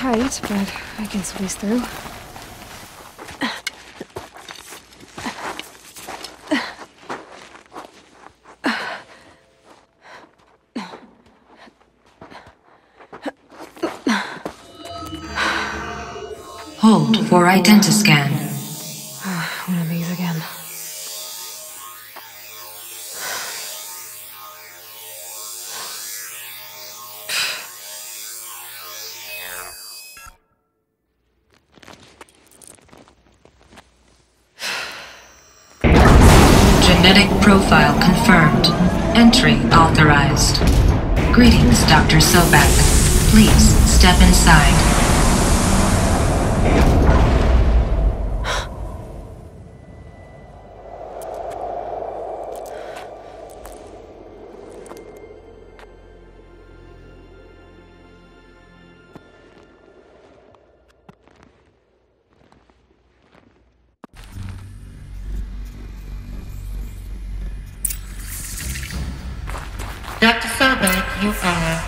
tight, but I can squeeze through. Hold for identiscan. One of these again. Genetic profile confirmed. Entry authorized. Greetings, Dr. Sobek. Please step inside. Dr. Sobek, you are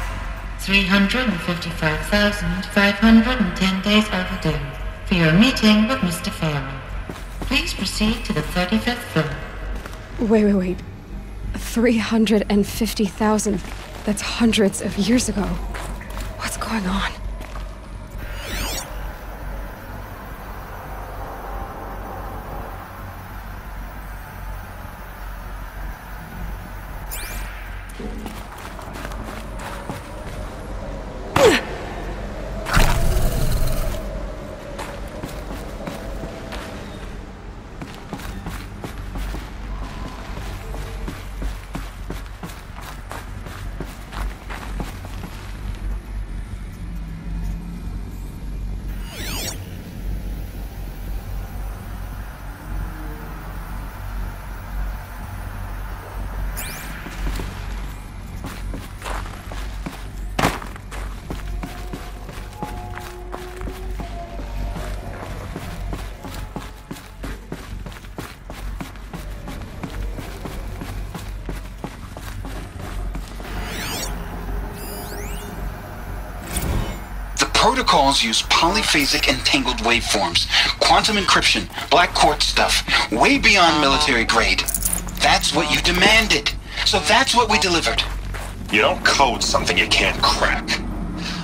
355,510 days overdue for your meeting with Mr. Farrell. Please proceed to the 35th floor. Wait. 350,000. That's hundreds of years ago. What's going on? Protocols use polyphasic entangled waveforms, quantum encryption, black quartz stuff, way beyond military grade. That's what you demanded, so that's what we delivered. You don't code something you can't crack.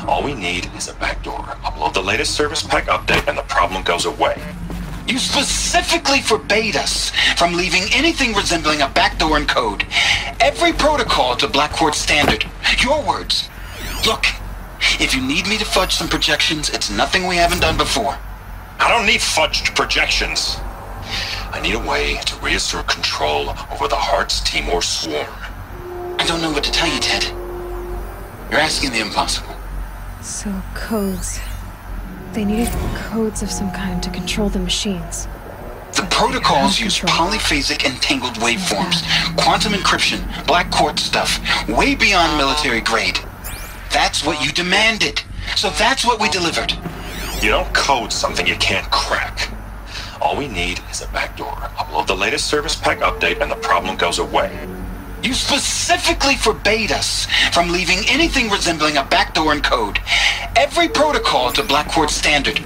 All we need is a backdoor. Upload the latest service pack update and the problem goes away. You specifically forbade us from leaving anything resembling a backdoor in code. Every protocol to black quartz standard. Your words. Look. If you need me to fudge some projections, it's nothing we haven't done before. I don't need fudged projections. I need a way to reassert control over the Hearts Timor swarm. I don't know what to tell you, Ted. You're asking the impossible. So, codes. They needed codes of some kind to control the machines. The protocols use polyphasic entangled waveforms, quantum encryption, black quartz stuff, way beyond military grade. That's what you demanded, so that's what we delivered. You don't code something you can't crack. All we need is a backdoor. Upload the latest service pack update and the problem goes away. You specifically forbade us from leaving anything resembling a backdoor in code. Every protocol to black quartz standard.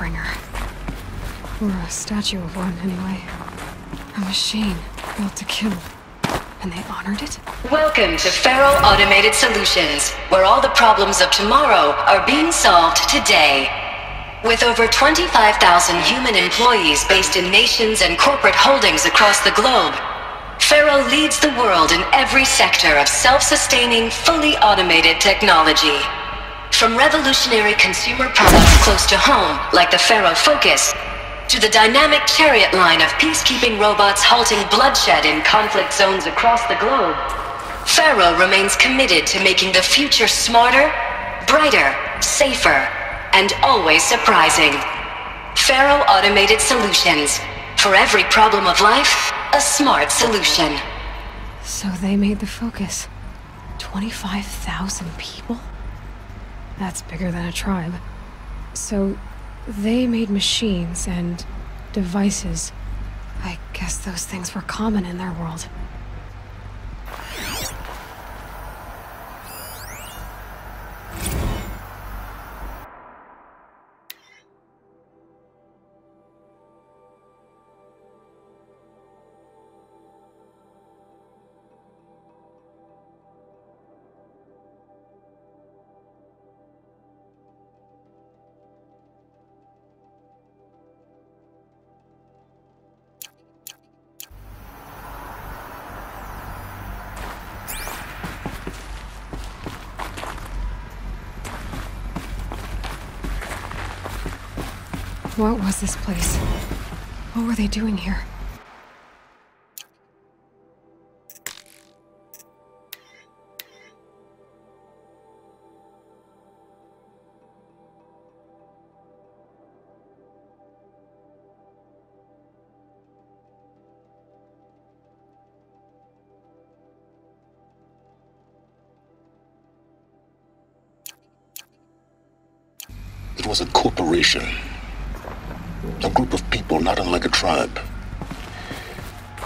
bringer. Or a statue of one, anyway. A machine built to kill. And they honored it? Welcome to Feral Automated Solutions, where all the problems of tomorrow are being solved today. With over 25,000 human employees based in nations and corporate holdings across the globe, Feral leads the world in every sector of self-sustaining, fully automated technology. From revolutionary consumer products close to home, like the Feral Focus, to the dynamic chariot line of peacekeeping robots halting bloodshed in conflict zones across the globe, Feral remains committed to making the future smarter, brighter, safer, and always surprising. Feral Automated Solutions. For every problem of life, a smart solution. So they made the Focus. 25,000 people? That's bigger than a tribe. So they made machines and devices. I guess those things were common in their world. What was this place? What were they doing here? It was a corporation. A group of people not unlike a tribe.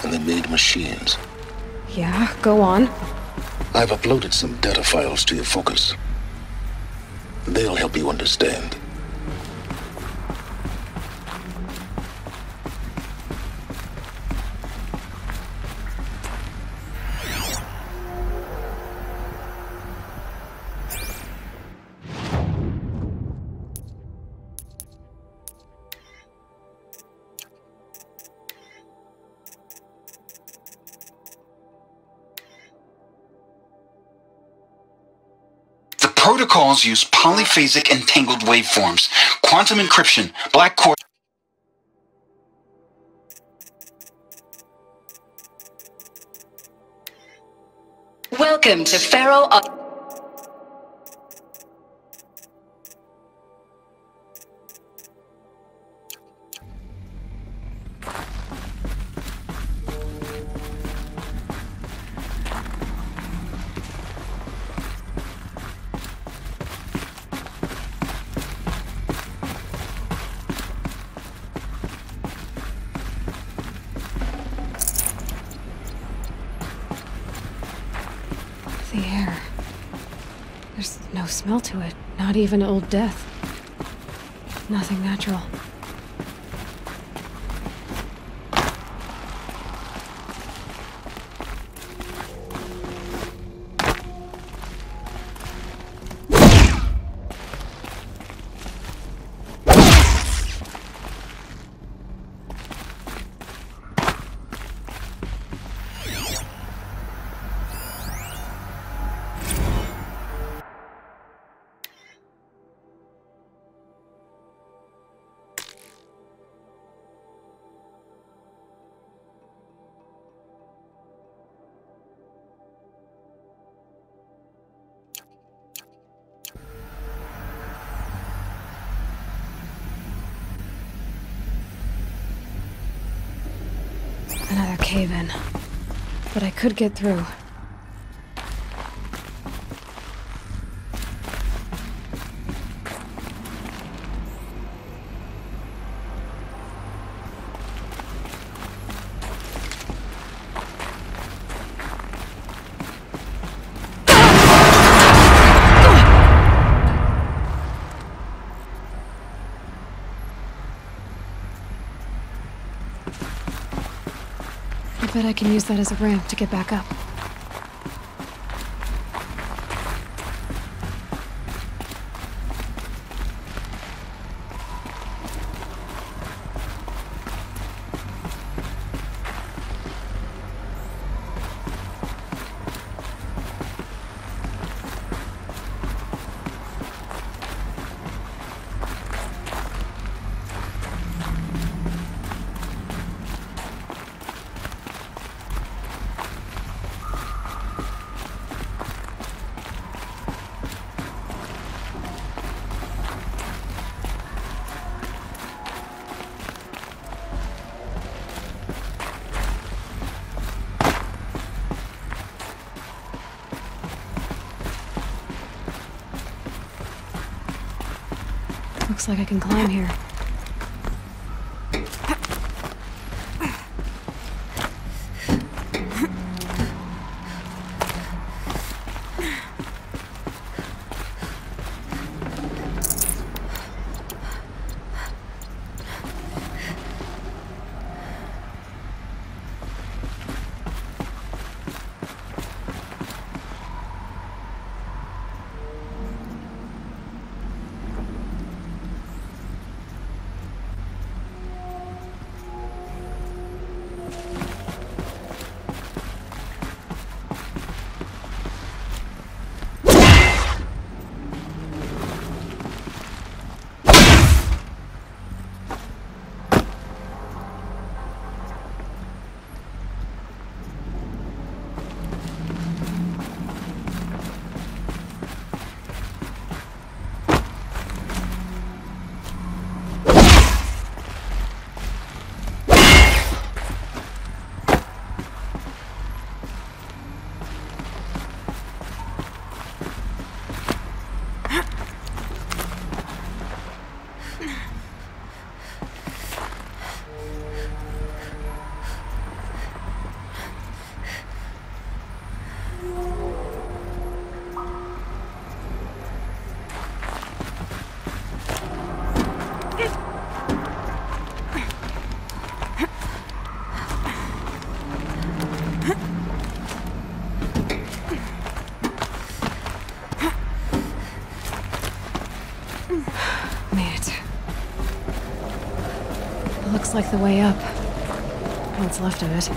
And they made machines. Yeah, go on. I've uploaded some data files to your Focus. They'll help you understand. Protocols use polyphasic entangled waveforms, quantum encryption, black core. Welcome to Feral. The air. There's no smell to it. Not even Old Death. Nothing natural. Another cave-in. But I could get through. I bet I can use that as a ramp to get back up. Looks like I can climb here. Made it. Looks like the way up. What's left of it.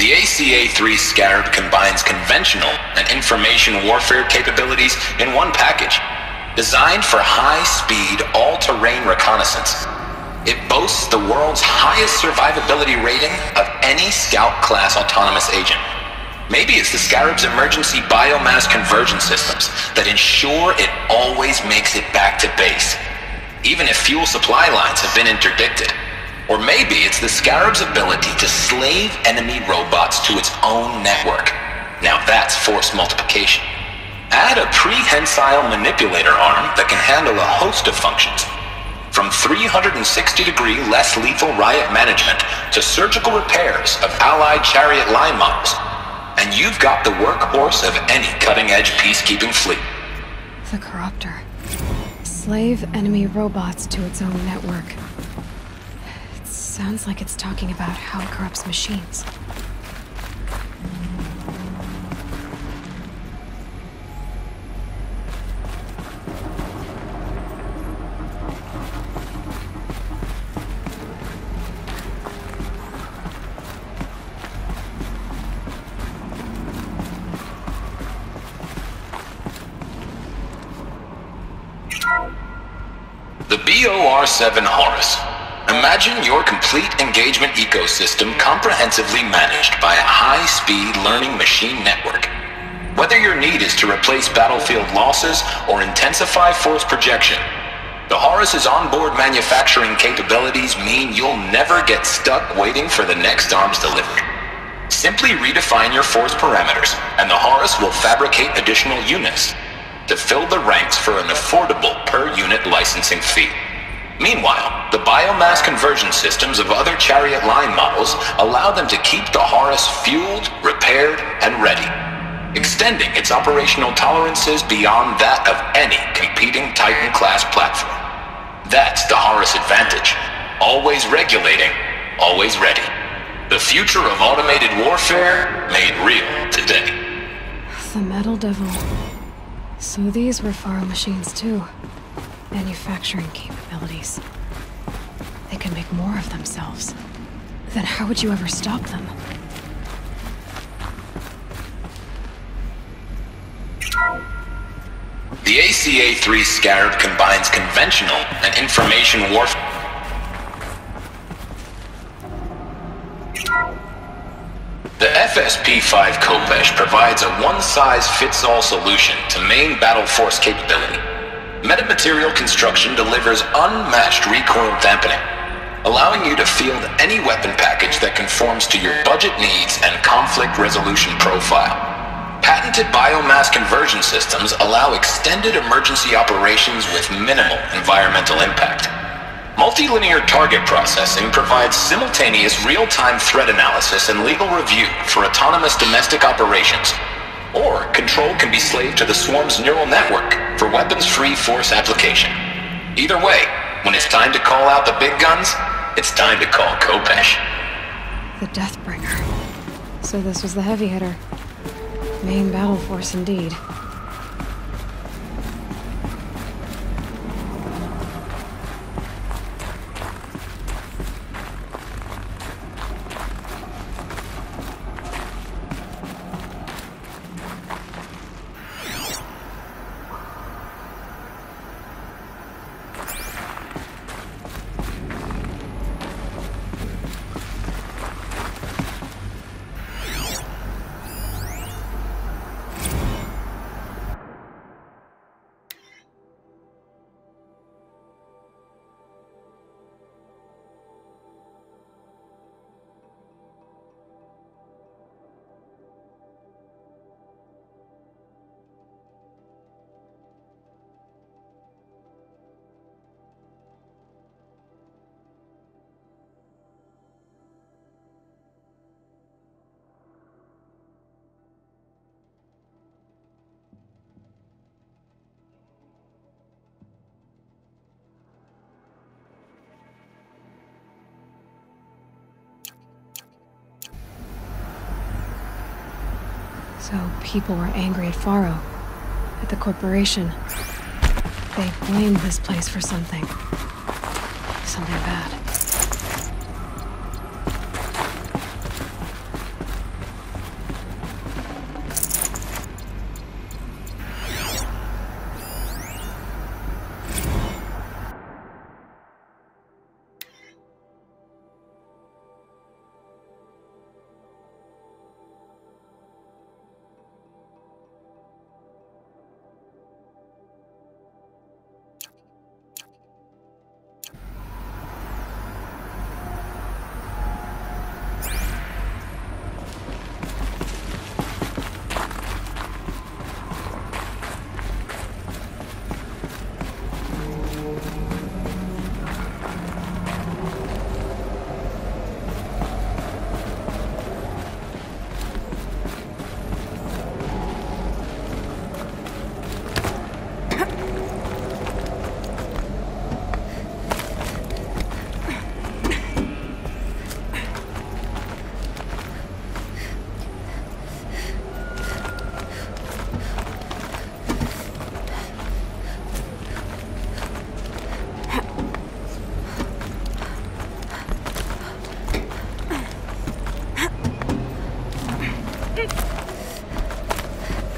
The ACA-3 Scarab combines conventional and information warfare capabilities in one package, designed for high-speed, all-terrain reconnaissance. It boasts the world's highest survivability rating of any Scout-class autonomous agent. Maybe it's the Scarab's emergency biomass conversion systems that ensure it always makes it back to base, even if fuel supply lines have been interdicted. Or maybe it's the Scarab's ability to slave enemy robots to its own network. Now that's force multiplication. Add a prehensile manipulator arm that can handle a host of functions, from 360-degree less lethal riot management to surgical repairs of Allied chariot line models, and you've got the workhorse of any cutting-edge peacekeeping fleet. The Corruptor. Slave enemy robots to its own network. Sounds like it's talking about how it corrupts machines. The BOR-7 Horus. Imagine your complete engagement ecosystem comprehensively managed by a high-speed learning machine network. Whether your need is to replace battlefield losses or intensify force projection, the Horus's onboard manufacturing capabilities mean you'll never get stuck waiting for the next arms delivery. Simply redefine your force parameters, and the Horus will fabricate additional units to fill the ranks for an affordable per-unit licensing fee. Meanwhile, the biomass conversion systems of other Chariot line models allow them to keep the Horus fueled, repaired, and ready, extending its operational tolerances beyond that of any competing Titan-class platform. That's the Horus advantage. Always regulating, always ready. The future of automated warfare made real today. The Metal Devil. So these were Faro machines too. Manufacturing capabilities. They could make more of themselves. Then how would you ever stop them? The ACA-3 Scarab combines conventional and information warfare. The FSP-5 Khopesh provides a one-size-fits-all solution to main battle force capability. Metamaterial construction delivers unmatched recoil dampening, allowing you to field any weapon package that conforms to your budget needs and conflict resolution profile. Patented biomass conversion systems allow extended emergency operations with minimal environmental impact. Multilinear target processing provides simultaneous real-time threat analysis and legal review for autonomous domestic operations. Or control can be slaved to the Swarm's neural network for weapons-free force application. Either way, when it's time to call out the big guns, it's time to call Khopesh. The Deathbringer. So this was the heavy hitter. Main battle force indeed. So people were angry at Faro, at the corporation. They blamed this place for something. Something bad.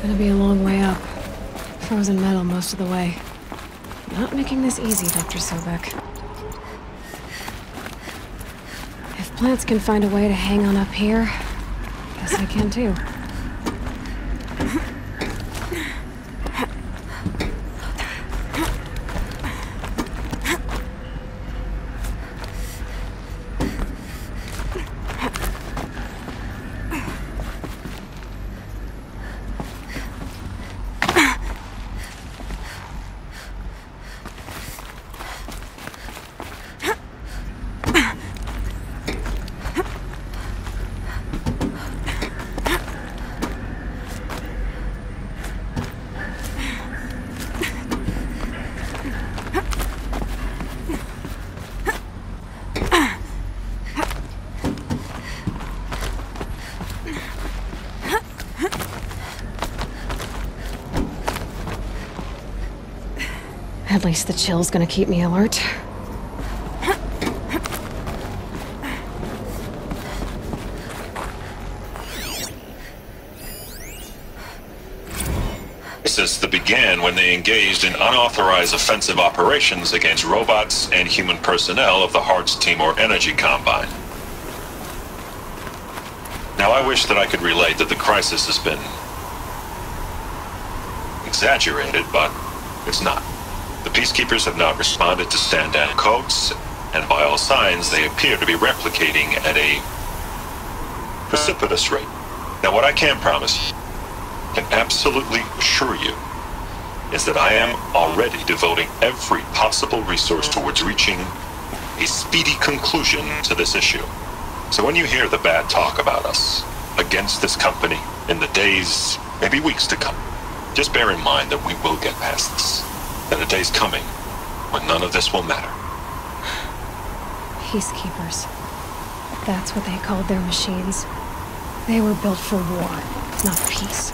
Gonna be a long way up. Frozen metal most of the way. Not making this easy, Dr. Sobek. plants can find a way to hang on up here, guess I can too. At least the chill's gonna keep me alert. Crisis that began when they engaged in unauthorized offensive operations against robots and human personnel of the Hearts Timor Energy Combine. Now, I wish that I could relate that the crisis has been exaggerated, but it's not. The Peacekeepers have not responded to stand-down codes, and by all signs, they appear to be replicating at a precipitous rate. Now, what I can promise you, can absolutely assure you, is that I am already devoting every possible resource towards reaching a speedy conclusion to this issue. So when you hear the bad talk about us against this company in the days, maybe weeks to come, just bear in mind that we will get past this. That a day's coming when none of this will matter. Peacekeepers. That's what they called their machines. They were built for war, not peace.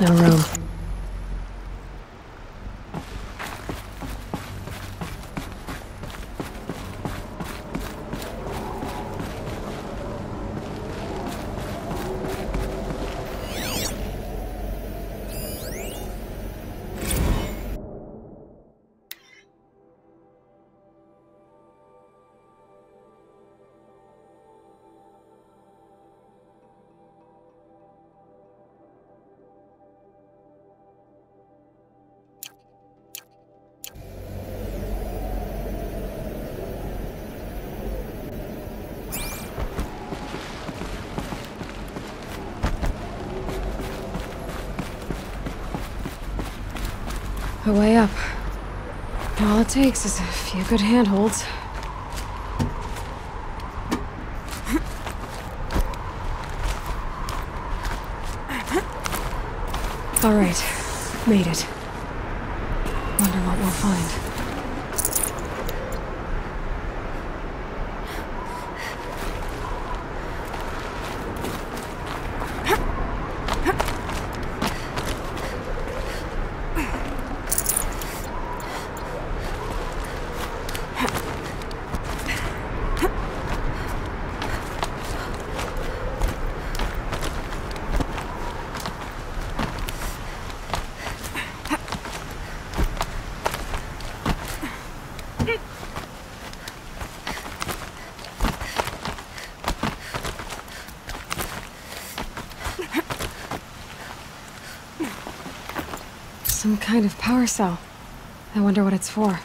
No room. A way up. All it takes is a few good handholds. All right, made it. Wonder what we'll find. Some kind of power cell. I wonder what it's for.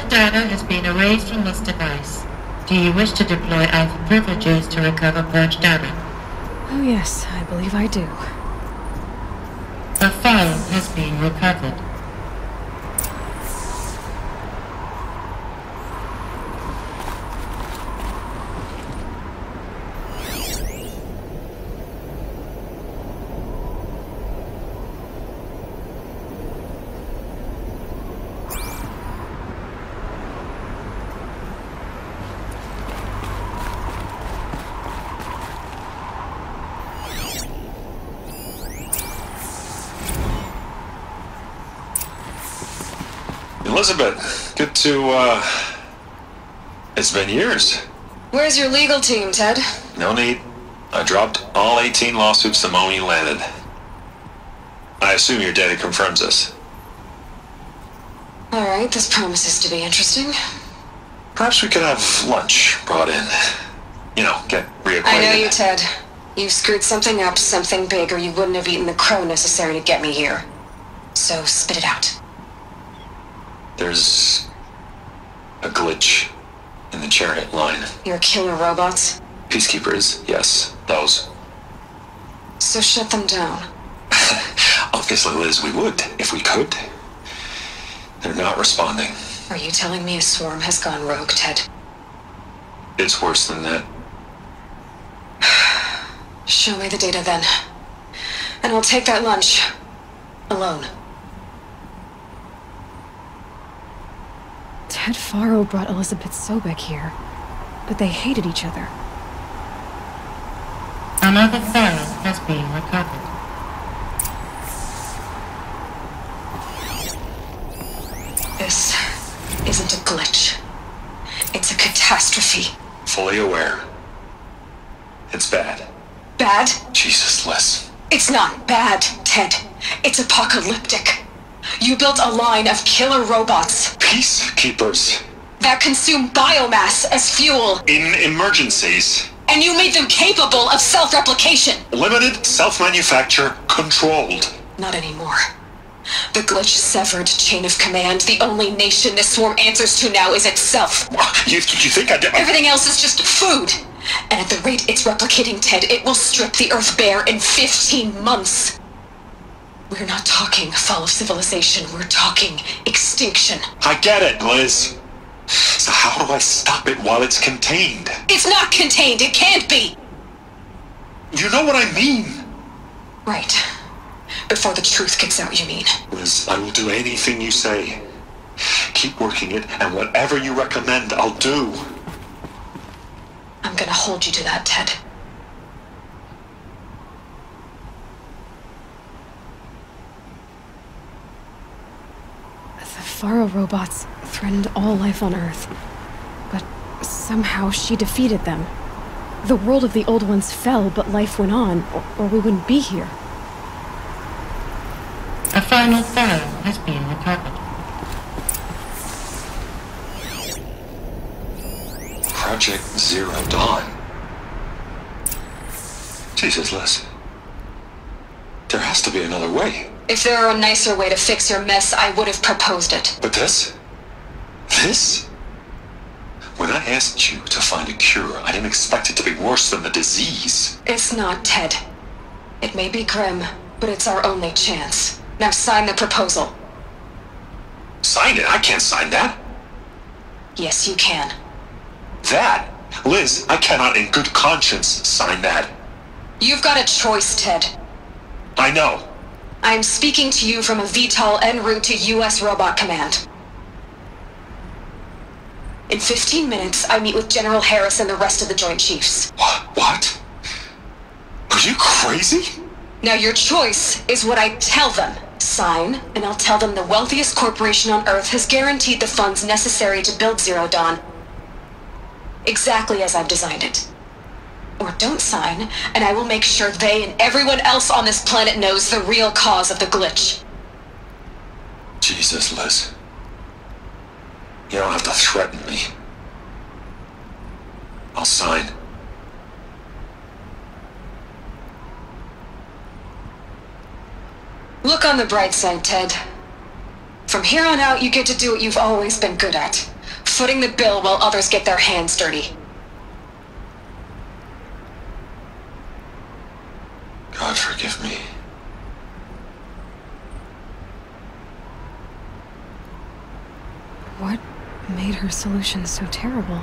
Data has been erased from this device. Do you wish to deploy Alpha privileges to recover purged data? Oh yes, I believe I do. A file has been recovered. Elizabeth, good to, it's been years. Where's your legal team, Ted? No need. I dropped all 18 lawsuits the moment you landed. I assume your data confirms this. Alright, this promises to be interesting. Perhaps we could have lunch brought in. You know, get reacquainted. I know you, Ted. You screwed something up, something big, or you wouldn't have eaten the crow necessary to get me here. So, spit it out. There's a glitch in the chariot line. Your killer robots? Peacekeepers, yes, those. So shut them down. Obviously, Liz, we would, if we could. They're not responding. Are you telling me a swarm has gone rogue, Ted? It's worse than that. Show me the data then. And I'll take that lunch. Alone. Ted Faro brought Elizabeth Sobek here, but they hated each other. Another file has been recovered. This isn't a glitch. It's a catastrophe. Fully aware. It's bad. Bad? Jesus, Liz. It's not bad, Ted. It's apocalyptic. You built a line of killer robots. Peacekeepers. That consume biomass as fuel. In emergencies. And you made them capable of self-replication. Limited, self-manufacture, controlled. Not anymore. The glitch severed chain of command. The only nation this swarm answers to now is itself. You think I did? Everything else is just food. And at the rate it's replicating, Ted, it will strip the Earth bare in 15 months. We're not talking fall of civilization, we're talking extinction. I get it, Liz. So how do I stop it while it's contained? It's not contained, it can't be! You know what I mean? Right. Before the truth gets out, you mean? Liz, I will do anything you say. Keep working it, and whatever you recommend, I'll do. I'm gonna hold you to that, Ted. The Faro robots threatened all life on Earth, but somehow she defeated them. The world of the old ones fell, but life went on, or we wouldn't be here. A final Pharaoh has been recovered. Project Zero Dawn. Jesus, Liz. There has to be another way. If there were a nicer way to fix your mess, I would have proposed it. But this? This? When I asked you to find a cure, I didn't expect it to be worse than the disease. It's not, Ted. It may be grim, but it's our only chance. Now sign the proposal. Sign it? I can't sign that. Yes, you can. That? Liz, I cannot in good conscience sign that. You've got a choice, Ted. I know. I am speaking to you from a VTOL en route to U.S. Robot Command. In 15 minutes, I meet with General Harris and the rest of the Joint Chiefs. What? Are you crazy? Now your choice is what I tell them. Sign, and I'll tell them the wealthiest corporation on Earth has guaranteed the funds necessary to build Zero Dawn. Exactly as I've designed it. Or don't sign, and I will make sure they and everyone else on this planet knows the real cause of the glitch. Jesus, Liz. You don't have to threaten me. I'll sign. Look on the bright side, Ted. From here on out, you get to do what you've always been good at. Footing the bill while others get their hands dirty. God forgive me. What made her solution so terrible?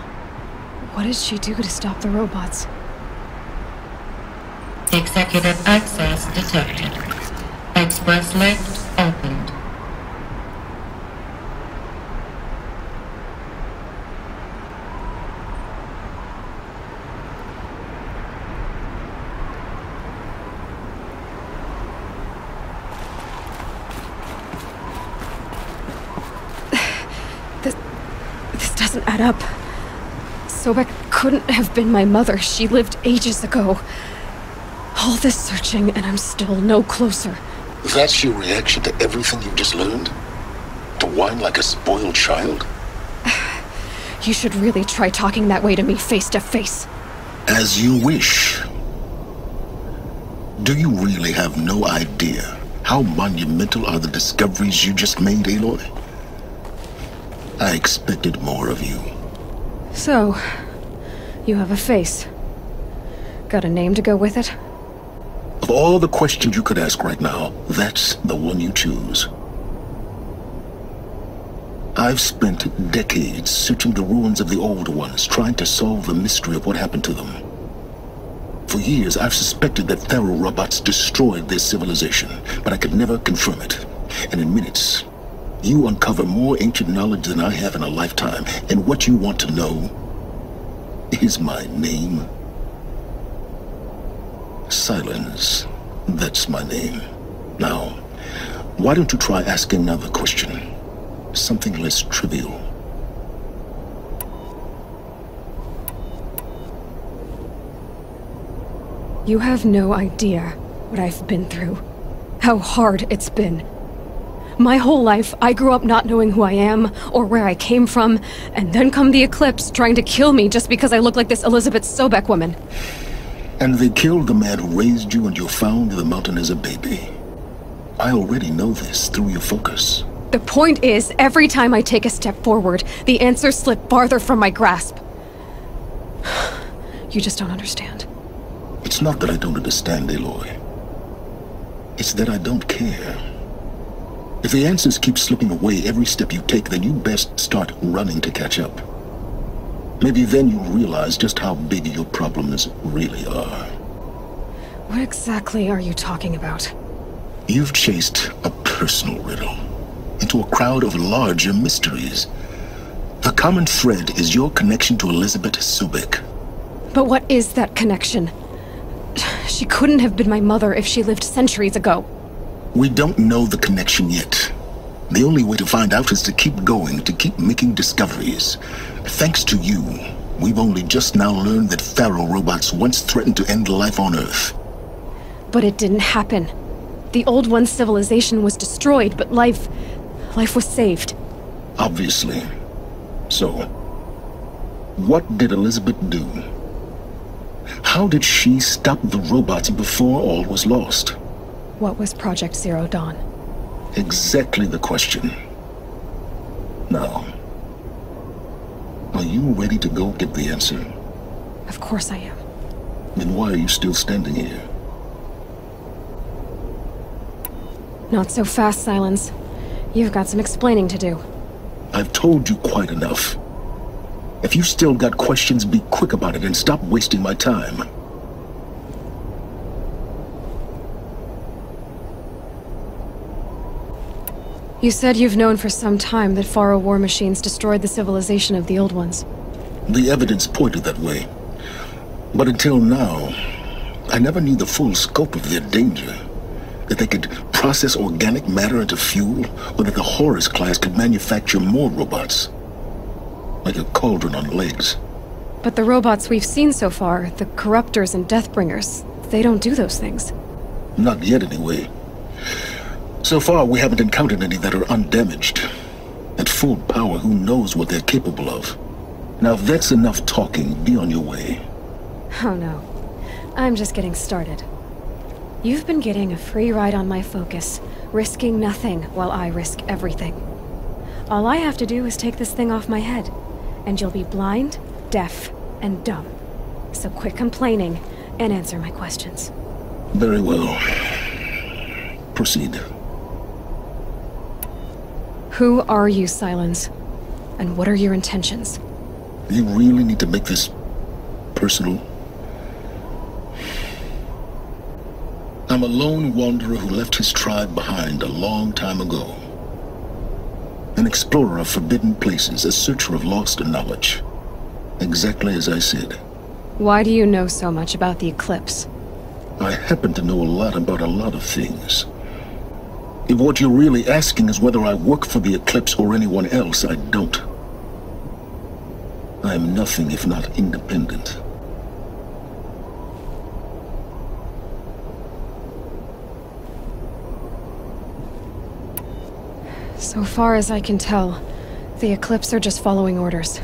What did she do to stop the robots? Executive access detected. Express lift opened. This doesn't add up. Sobek couldn't have been my mother. She lived ages ago. All this searching, and I'm still no closer. That's your reaction to everything you've just learned? To whine like a spoiled child? You should really try talking that way to me face to face. As you wish. Do you really have no idea how monumental are the discoveries you just made, Aloy? I expected more of you. So, you have a face. Got a name to go with it? Of all the questions you could ask right now, that's the one you choose. I've spent decades searching the ruins of the older ones, trying to solve the mystery of what happened to them. For years, I've suspected that Faro robots destroyed their civilization, but I could never confirm it. And in minutes, you uncover more ancient knowledge than I have in a lifetime, and what you want to know is my name. Silence. That's my name. Now, why don't you try asking another question? Something less trivial. You have no idea what I've been through. How hard it's been. My whole life, I grew up not knowing who I am, or where I came from, and then come the Eclipse trying to kill me just because I look like this Elizabeth Sobek woman. And they killed the man who raised you and you found in the mountain as a baby. I already know this through your focus. The point is, every time I take a step forward, the answers slip farther from my grasp. You just don't understand. It's not that I don't understand, Aloy. It's that I don't care. If the answers keep slipping away every step you take, then you best start running to catch up. Maybe then you'll realize just how big your problems really are. What exactly are you talking about? You've chased a personal riddle into a crowd of larger mysteries. The common thread is your connection to Elizabeth Sobek. But what is that connection? She couldn't have been my mother if she lived centuries ago. We don't know the connection yet. The only way to find out is to keep going, to keep making discoveries. Thanks to you, we've only just now learned that Pharaoh robots once threatened to end life on Earth. But it didn't happen. The Old One's civilization was destroyed, but life was saved. Obviously. So, what did Elizabeth do? How did she stop the robots before all was lost? What was Project Zero Dawn? Exactly the question. Now, are you ready to go get the answer? Of course I am. Then why are you still standing here? Not so fast, Silence. You've got some explaining to do. I've told you quite enough. If you've still got questions, be quick about it and stop wasting my time. You said you've known for some time that Pharaoh war machines destroyed the civilization of the Old Ones. The evidence pointed that way. But until now, I never knew the full scope of their danger. That they could process organic matter into fuel, or that the Horus class could manufacture more robots. Like a cauldron on legs. But the robots we've seen so far, the Corruptors and Deathbringers, they don't do those things. Not yet, anyway. So far, we haven't encountered any that are undamaged. At full power, who knows what they're capable of? Now, if that's enough talking, be on your way. Oh no. I'm just getting started. You've been getting a free ride on my focus, risking nothing while I risk everything. All I have to do is take this thing off my head, and you'll be blind, deaf, and dumb. So quit complaining and answer my questions. Very well. Proceed. Who are you, Silence? And what are your intentions? You really need to make this personal? I'm a lone wanderer who left his tribe behind a long time ago. An explorer of forbidden places, a searcher of lost knowledge. Exactly as I said. Why do you know so much about the Eclipse? I happen to know a lot about a lot of things. If what you're really asking is whether I work for the Eclipse or anyone else, I don't. I am nothing if not independent. So far as I can tell, the Eclipse are just following orders.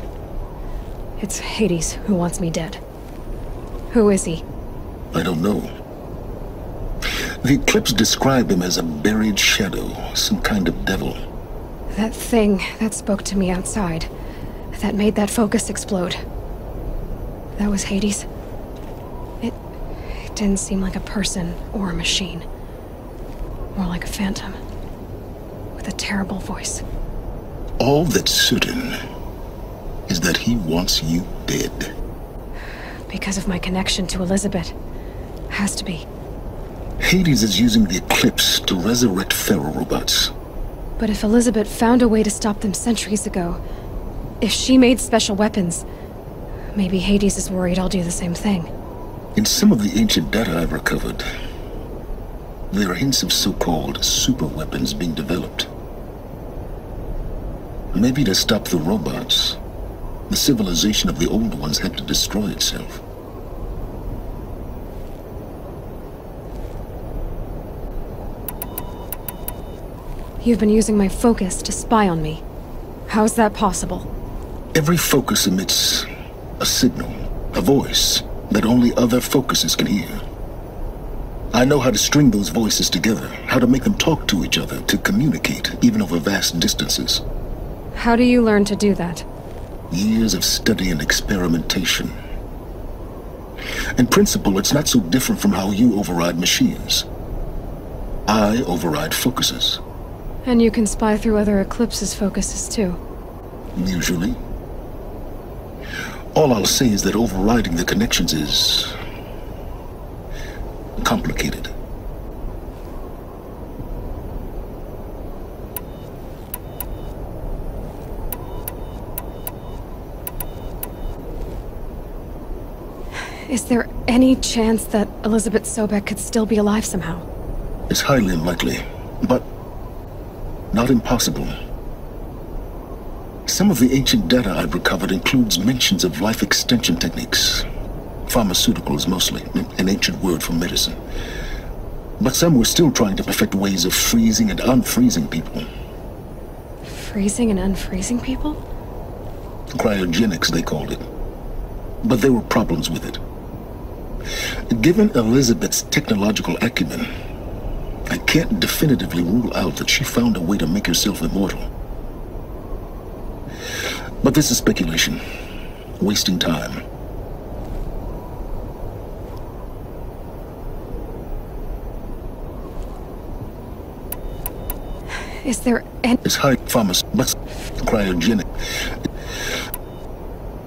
It's Hades who wants me dead. Who is he? I don't know. The Eclipse describe him as a buried shadow, some kind of devil. That thing that spoke to me outside, that made that focus explode. That was Hades? It didn't seem like a person or a machine. More like a phantom. With a terrible voice. All that's certain is that he wants you dead. Because of my connection to Elizabeth. Has to be. Hades is using the Eclipse to resurrect Pharaoh robots. But if Elizabeth found a way to stop them centuries ago, if she made special weapons, maybe Hades is worried I'll do the same thing. In some of the ancient data I've recovered, there are hints of so-called super weapons being developed. Maybe to stop the robots, the civilization of the Old Ones had to destroy itself. You've been using my focus to spy on me. How's that possible? Every focus emits a signal, a voice, that only other focuses can hear. I know how to string those voices together, how to make them talk to each other, to communicate, even over vast distances. How do you learn to do that? Years of study and experimentation. In principle, it's not so different from how you override machines. I override focuses. And you can spy through other Eclipse's focuses too. Usually. All I'll say is that overriding the connections is complicated. Is there any chance that Elizabeth Sobek could still be alive somehow? It's highly unlikely, but not impossible. Some of the ancient data I've recovered includes mentions of life extension techniques. Pharmaceuticals mostly, an ancient word for medicine. But some were still trying to perfect ways of freezing and unfreezing people. Freezing and unfreezing people? Cryogenics, they called it. But there were problems with it. Given Elizabeth's technological acumen, I can't definitively rule out that she found a way to make herself immortal. But this is speculation, wasting time. Is there any... It's high pharmaceuticals, cryogenic.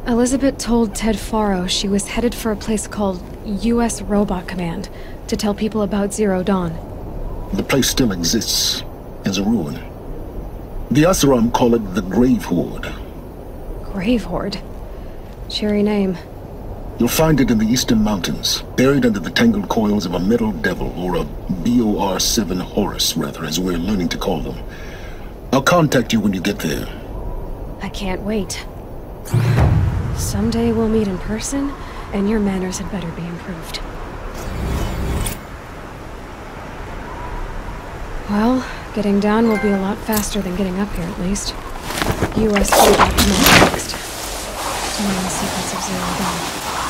Elizabeth told Ted Faro she was headed for a place called U.S. Robot Command to tell people about Zero Dawn. The place still exists as a ruin. The Asaram call it the Grave Horde. Grave Horde? Cheery name. You'll find it in the Eastern Mountains, buried under the tangled coils of a metal devil, or a BOR-7 Horus, rather, as we're learning to call them. I'll contact you when you get there. I can't wait. Someday we'll meet in person, and your manners had better be improved. Well, getting down will be a lot faster than getting up here, at least. US Robot Command next. Studying the secrets of Zero Dawn.